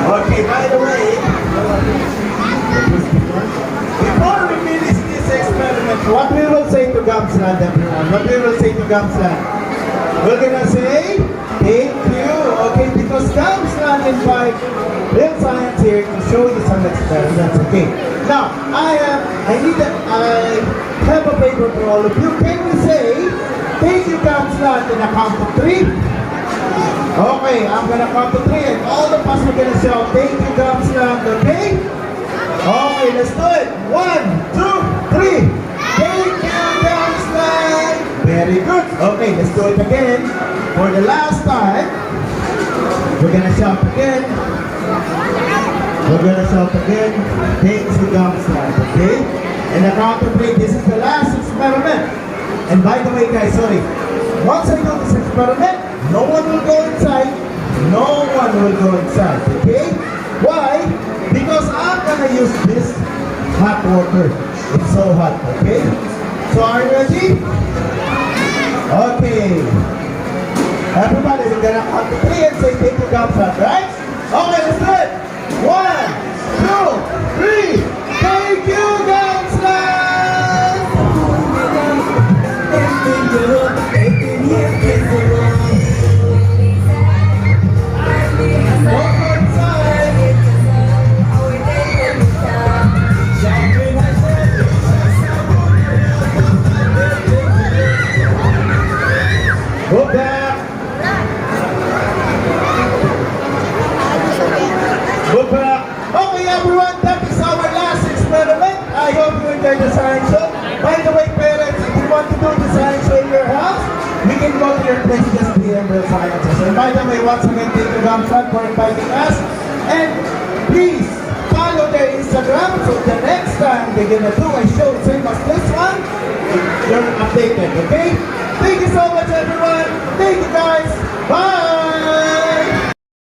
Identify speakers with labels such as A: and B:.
A: Okay, by the way, before we finish this experiment, what we will say to Gamsland, everyone? What we will say to Gamsland? We're gonna say, thank you, okay? Because Gamsland invite real science here to show you some experiments, okay? Now, I have a favor for all of you. Can we say, thank you, Gamsland, in a count of 3? Okay, I'm gonna count to 3 and all of us are gonna shout, thank you, Gamsland, okay? Okay, let's do it. 1, 2, 3. Thank you, Gamsland. Very good. Okay, let's do it again. For the last time, we're gonna shout again. We're gonna shout again. Thank you, Gamsland, okay? And the count to 3, this is the last experiment. And by the way, guys, sorry. Once I do this experiment, no one will go inside. No one will go inside, okay? Why? Because I'm gonna use this hot water. It's so hot, okay? So are you ready? Okay. Everybody, we're gonna count to 3 and say thank you, Gamsland, right? Okay, let's do it. 1, 2, 3. Thank you, Gamsland! Go back. Go back. Okay, everyone, that is our last experiment. I hope you enjoyed the science show. By the way, parents, if you want to do the science show in your house, we can go to your place, just DM Real Sciences. And by the way, once again, thank you, Gamsland, for inviting us. And please follow their Instagram so the next time they're gonna do a show same as this one, you're updated, okay? Thank you so much, everyone. Thank you, guys. Bye.